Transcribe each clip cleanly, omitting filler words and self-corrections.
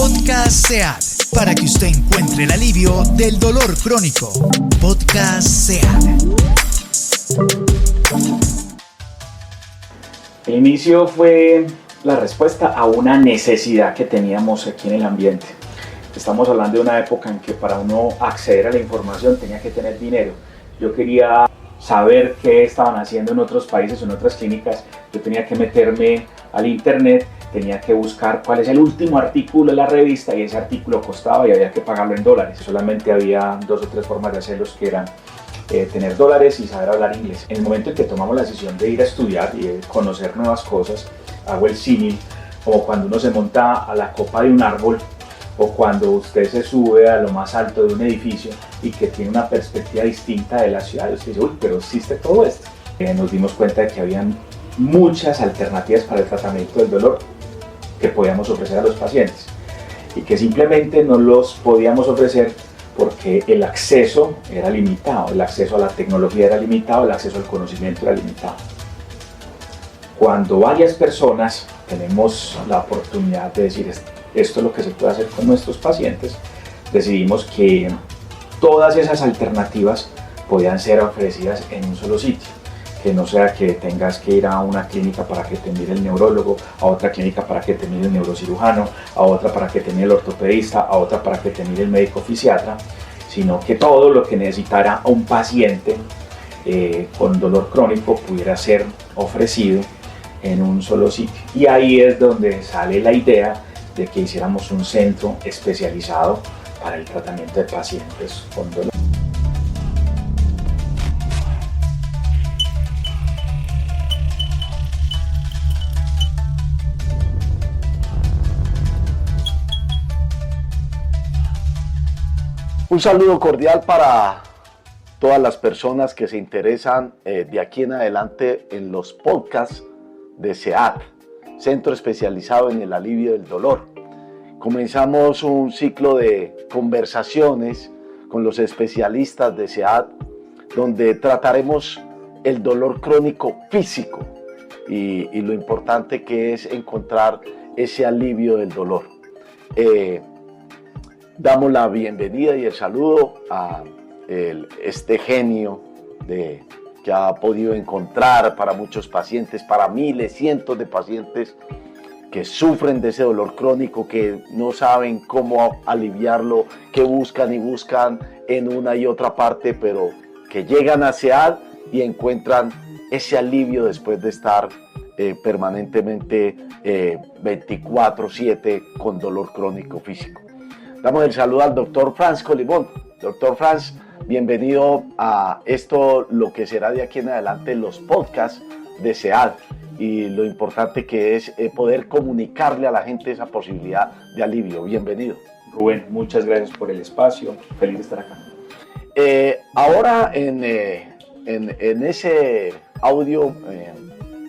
Podcast SEAT, para que usted encuentre el alivio del dolor crónico. Podcast SEAT. El inicio fue la respuesta a una necesidad que teníamos aquí en el ambiente. Estamos hablando de una época en que para uno acceder a la información tenía que tener dinero. Yo quería saber qué estaban haciendo en otros países, en otras clínicas. Yo tenía que meterme al internet, tenía que buscar cuál es el último artículo de la revista y ese artículo costaba y había que pagarlo en dólares. Solamente había 2 o 3 formas de hacerlos, que eran tener dólares y saber hablar inglés. En el momento en que tomamos la decisión de ir a estudiar y de conocer nuevas cosas, hago el símil como cuando uno se monta a la copa de un árbol o cuando usted se sube a lo más alto de un edificio y que tiene una perspectiva distinta de la ciudad. Usted dice, uy, pero existe todo esto. Nos dimos cuenta de que habían muchas alternativas para el tratamiento del dolor que podíamos ofrecer a los pacientes y que simplemente no los podíamos ofrecer porque el acceso era limitado, el acceso a la tecnología era limitado, el acceso al conocimiento era limitado. Cuando varias personas tenemos la oportunidad de decir esto es lo que se puede hacer con nuestros pacientes, decidimos que todas esas alternativas podían ser ofrecidas en un solo sitio. Que no sea que tengas que ir a una clínica para que te mire el neurólogo, a otra clínica para que te mire el neurocirujano, a otra para que te mire el ortopedista, a otra para que te mire el médico fisiatra, sino que todo lo que necesitara un paciente con dolor crónico pudiera ser ofrecido en un solo sitio. Y ahí es donde sale la idea de que hiciéramos un centro especializado para el tratamiento de pacientes con dolor. Un saludo cordial para todas las personas que se interesan de aquí en adelante en los podcasts de SEAT, Centro Especializado en el Alivio del Dolor. Comenzamos un ciclo de conversaciones con los especialistas de SEAT, donde trataremos el dolor crónico físico y lo importante que es encontrar ese alivio del dolor. Damos la bienvenida y el saludo a este genio que ha podido encontrar para muchos pacientes, para miles, cientos de pacientes que sufren de ese dolor crónico, que no saben cómo aliviarlo, que buscan y buscan en una y otra parte, pero que llegan a SEAT y encuentran ese alivio después de estar permanentemente 24/7 con dolor crónico físico. Damos el saludo al doctor Franz Colimón. Doctor Franz, bienvenido a esto, lo que será de aquí en adelante los podcasts de SEAT y lo importante que es poder comunicarle a la gente esa posibilidad de alivio. Bienvenido. Rubén, muchas gracias por el espacio, feliz de estar acá. Ahora en ese audio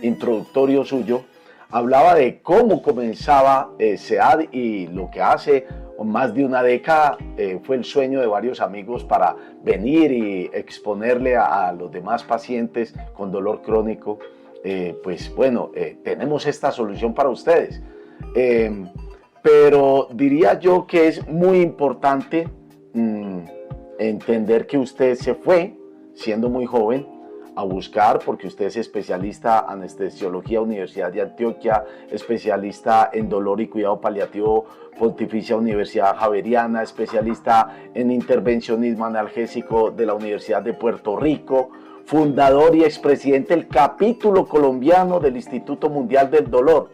introductorio suyo, hablaba de cómo comenzaba SEAT y lo que hace más de una década. Fue el sueño de varios amigos para venir y exponerle a los demás pacientes con dolor crónico. Pues bueno, tenemos esta solución para ustedes. Pero diría yo que es muy importante entender que usted se fue, siendo muy joven, a buscar, porque usted es especialista en anestesiología, Universidad de Antioquia, especialista en dolor y cuidado paliativo, Pontificia Universidad Javeriana, especialista en intervencionismo analgésico de la Universidad de Puerto Rico, fundador y expresidente del capítulo colombiano del Instituto Mundial del Dolor,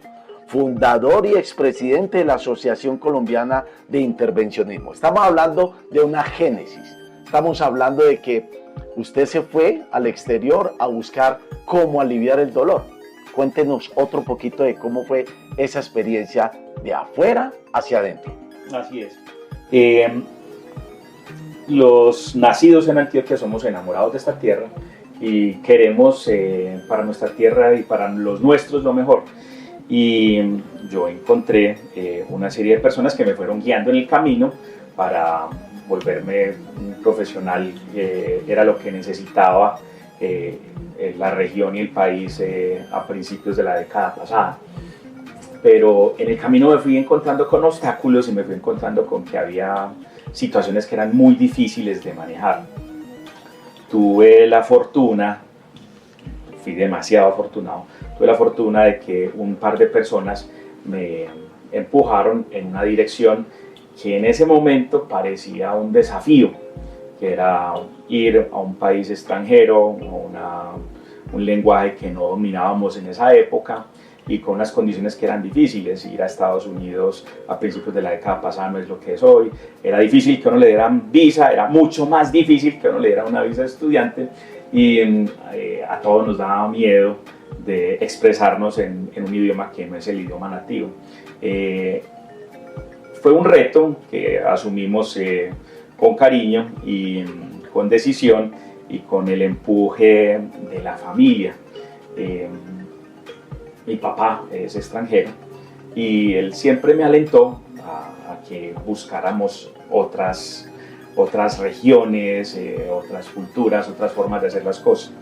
fundador y expresidente de la Asociación Colombiana de Intervencionismo. Estamos hablando de una génesis, estamos hablando de que usted se fue al exterior a buscar cómo aliviar el dolor. Cuéntenos otro poquito de cómo fue esa experiencia de afuera hacia adentro. Así es. Los nacidos en Antioquia somos enamorados de esta tierra y queremos para nuestra tierra y para los nuestros lo mejor. Y yo encontré una serie de personas que me fueron guiando en el camino para volverme un profesional, era lo que necesitaba la región y el país a principios de la década pasada. pero en el camino me fui encontrando con obstáculos y me fui encontrando con que había situaciones que eran muy difíciles de manejar. Tuve la fortuna, fui demasiado afortunado, tuve la fortuna de que un par de personas me empujaron en una dirección que en ese momento parecía un desafío, que era ir a un país extranjero, un lenguaje que no dominábamos en esa época y con unas condiciones que eran difíciles. Ir a Estados Unidos a principios de la década pasada no es lo que es hoy. Era difícil que uno le dieran visa, era mucho más difícil que uno le diera una visa de estudiante y a todos nos daba miedo de expresarnos en un idioma que no es el idioma nativo. Fue un reto que asumimos con cariño y con decisión y con el empuje de la familia. Mi papá es extranjero y él siempre me alentó a que buscáramos otras regiones, otras culturas, otras formas de hacer las cosas.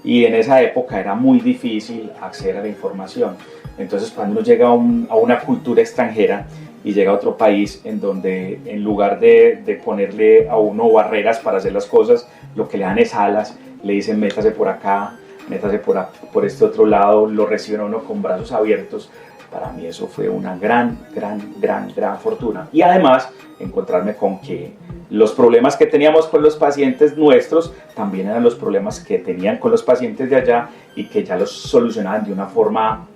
Y en esa época era muy difícil acceder a la información. Entonces, cuando uno llega a una cultura extranjera y llega a otro país en donde en lugar de ponerle a uno barreras para hacer las cosas, lo que le dan es alas, le dicen métase por acá, métase por este otro lado, lo reciben a uno con brazos abiertos. Para mí eso fue una gran fortuna. Y además encontrarme con que los problemas que teníamos con los pacientes nuestros también eran los problemas que tenían con los pacientes de allá y que ya los solucionaban de una forma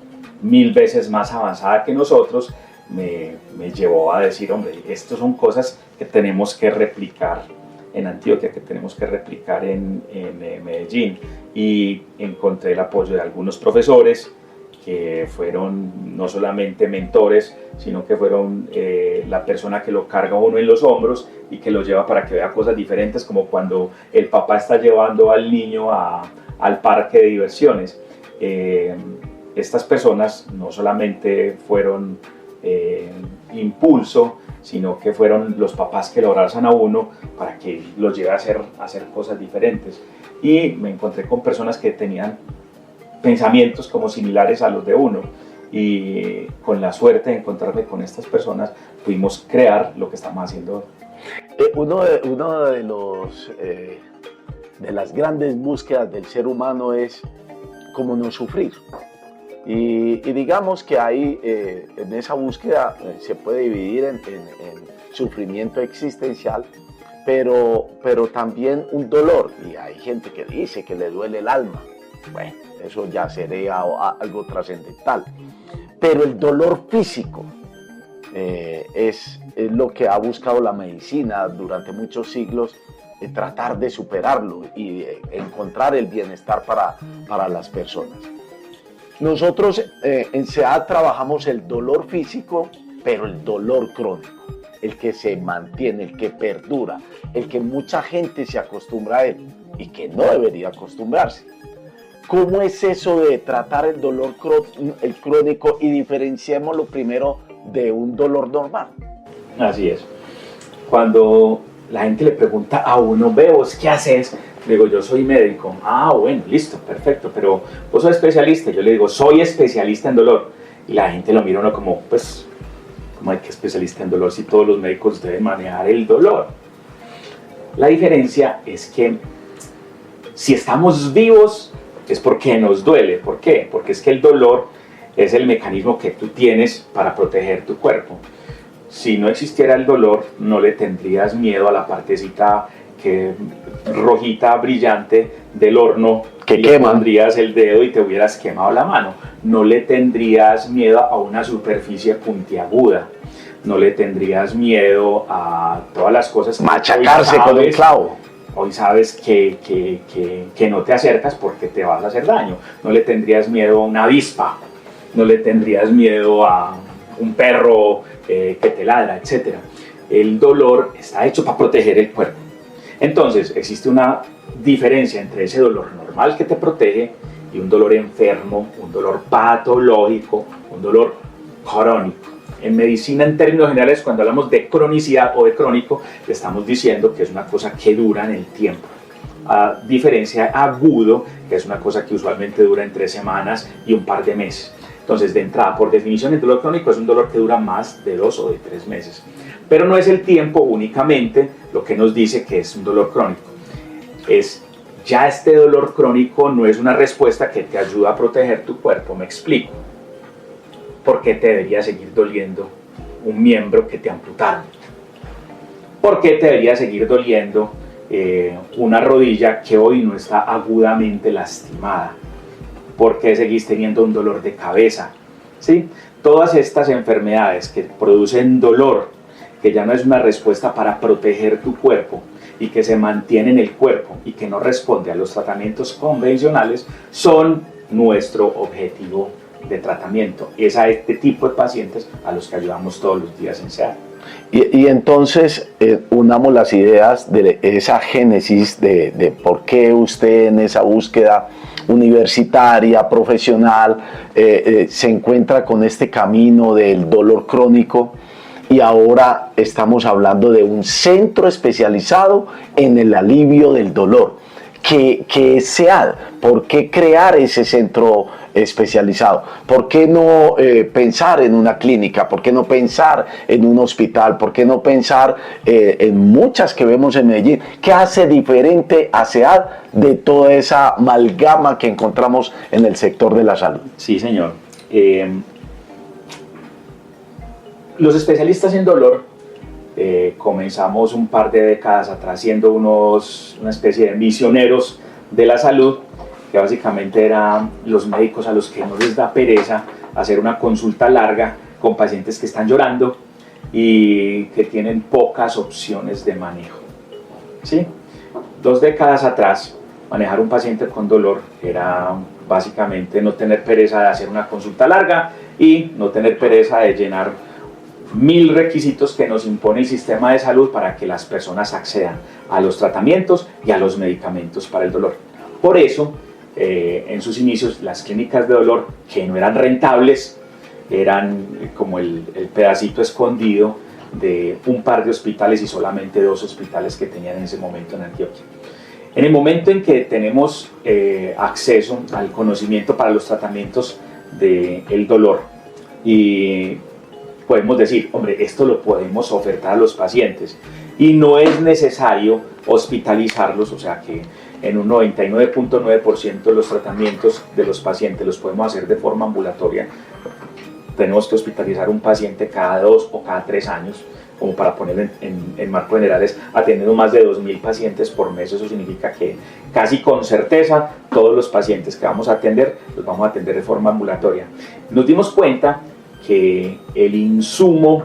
1000 veces más avanzada que nosotros. Me llevó a decir, hombre, estas son cosas que tenemos que replicar en Antioquia, que tenemos que replicar en Medellín. Y encontré el apoyo de algunos profesores que fueron no solamente mentores, sino que fueron la persona que lo carga uno en los hombros y que lo lleva para que vea cosas diferentes, como cuando el papá está llevando al niño al parque de diversiones. Estas personas no solamente fueron impulso, sino que fueron los papás que lo abrazan a uno para que los lleve a hacer cosas diferentes. Y me encontré con personas que tenían pensamientos como similares a los de uno, y con la suerte de encontrarme con estas personas pudimos crear lo que estamos haciendo. Uno de las grandes búsquedas del ser humano es cómo no sufrir. Y digamos que ahí, en esa búsqueda se puede dividir en sufrimiento existencial, pero también un dolor. Y hay gente que dice que le duele el alma. Bueno, eso ya sería algo trascendental. Pero el dolor físico es lo que ha buscado la medicina durante muchos siglos, tratar de superarlo y encontrar el bienestar para las personas. Nosotros en SEAD trabajamos el dolor físico, pero el dolor crónico, el que se mantiene, el que perdura, el que mucha gente se acostumbra a él y que no debería acostumbrarse. ¿Cómo es eso de tratar el dolor crónico y diferenciémoslo primero de un dolor normal? Así es. Cuando la gente le pregunta a uno, ¿vos qué haces? Le digo, yo soy médico. Ah, bueno, listo, perfecto, pero vos sos especialista. Yo le digo, soy especialista en dolor. Y la gente lo mira a uno como, pues, ¿cómo hay que especialista en dolor si todos los médicos deben manejar el dolor? La diferencia es que si estamos vivos es porque nos duele. ¿Por qué? Porque es que el dolor es el mecanismo que tú tienes para proteger tu cuerpo. Si no existiera el dolor, no le tendrías miedo a la partecita rojita, brillante del horno que quema. Le pondrías el dedo y te hubieras quemado la mano. No le tendrías miedo a una superficie puntiaguda. No le tendrías miedo a todas las cosas. Machacarse con un clavo. Hoy sabes que no te acercas porque te vas a hacer daño. No le tendrías miedo a una avispa. No le tendrías miedo a un perro que te ladra, etc. El dolor está hecho para proteger el cuerpo. Entonces, existe una diferencia entre ese dolor normal que te protege y un dolor enfermo, un dolor patológico, un dolor crónico. En medicina, en términos generales, cuando hablamos de cronicidad o de crónico, le estamos diciendo que es una cosa que dura en el tiempo. A diferencia de agudo, que es una cosa que usualmente dura entre semanas y un par de meses. Entonces, de entrada, por definición, el dolor crónico es un dolor que dura más de 2 o de 3 meses. Pero no es el tiempo únicamente lo que nos dice que es un dolor crónico. Ya este dolor crónico no es una respuesta que te ayuda a proteger tu cuerpo. Me explico. ¿Por qué te debería seguir doliendo un miembro que te amputaron? ¿Por qué te debería seguir doliendo una rodilla que hoy no está agudamente lastimada? ¿Por qué seguís teniendo un dolor de cabeza? ¿Sí? Todas estas enfermedades que producen dolor, que ya no es una respuesta para proteger tu cuerpo y que se mantiene en el cuerpo y que no responde a los tratamientos convencionales, son nuestro objetivo de tratamiento. Es a este tipo de pacientes a los que ayudamos todos los días en SEAT. Y entonces unamos las ideas de esa génesis de por qué usted en esa búsqueda universitaria, profesional, se encuentra con este camino del dolor crónico, y ahora estamos hablando de un centro especializado en el alivio del dolor. ¿Qué es SEAD? ¿Por qué crear ese centro especializado? ¿Por qué no pensar en una clínica? ¿Por qué no pensar en un hospital? ¿Por qué no pensar en muchas que vemos en Medellín? ¿Qué hace diferente a SEAD de toda esa amalgama que encontramos en el sector de la salud? Sí, señor. Los especialistas en dolor comenzamos un par de décadas atrás siendo una especie de misioneros de la salud, que básicamente eran los médicos a los que no les da pereza hacer una consulta larga con pacientes que están llorando y que tienen pocas opciones de manejo. ¿Sí? 2 décadas atrás, manejar un paciente con dolor era básicamente no tener pereza de hacer una consulta larga y no tener pereza de llenar 1000 requisitos que nos impone el sistema de salud para que las personas accedan a los tratamientos y a los medicamentos para el dolor. Por eso, en sus inicios, las clínicas de dolor, que no eran rentables, eran como el pedacito escondido de un par de hospitales y solamente 2 hospitales que tenían en ese momento en Antioquia. En el momento en que tenemos acceso al conocimiento para los tratamientos del dolor y podemos decir, hombre, esto lo podemos ofertar a los pacientes y no es necesario hospitalizarlos, o sea que en un 99.9% de los tratamientos de los pacientes los podemos hacer de forma ambulatoria. Tenemos que hospitalizar un paciente cada 2 o cada 3 años, como para poner en marcos generales, atendiendo más de 2.000 pacientes por mes. Eso significa que casi con certeza todos los pacientes que vamos a atender los vamos a atender de forma ambulatoria. Nos dimos cuenta que el insumo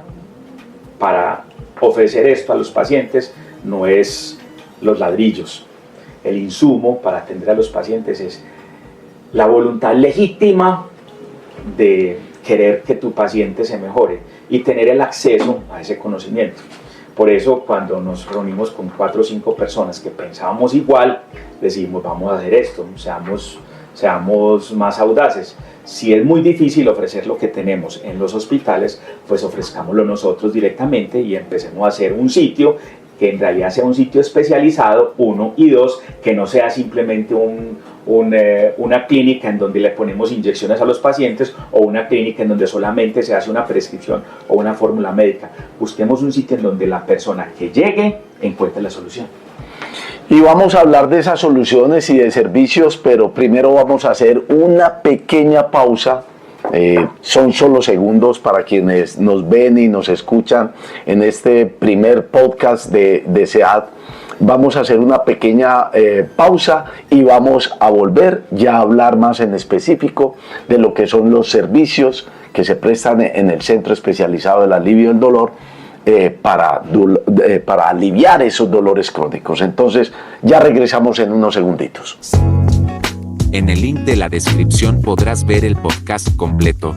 para ofrecer esto a los pacientes no es los ladrillos. El insumo para atender a los pacientes es la voluntad legítima de querer que tu paciente se mejore y tener el acceso a ese conocimiento. Por eso, cuando nos reunimos con 4 o 5 personas que pensábamos igual, decimos, vamos a hacer esto, seamos más audaces. Si es muy difícil ofrecer lo que tenemos en los hospitales, pues ofrezcámoslo nosotros directamente y empecemos a hacer un sitio que en realidad sea un sitio especializado, 1, y 2, que no sea simplemente una clínica en donde le ponemos inyecciones a los pacientes o una clínica en donde solamente se hace una prescripción o una fórmula médica. Busquemos un sitio en donde la persona que llegue encuentre la solución. Y vamos a hablar de esas soluciones y de servicios, pero primero vamos a hacer una pequeña pausa. Son solo segundos para quienes nos ven y nos escuchan en este primer podcast de SEAD. Vamos a hacer una pequeña pausa y vamos a volver ya a hablar más en específico de lo que son los servicios que se prestan en el Centro Especializado del Alivio del Dolor para aliviar esos dolores crónicos. Entonces ya regresamos en unos segunditos. En el link de la descripción podrás ver el podcast completo.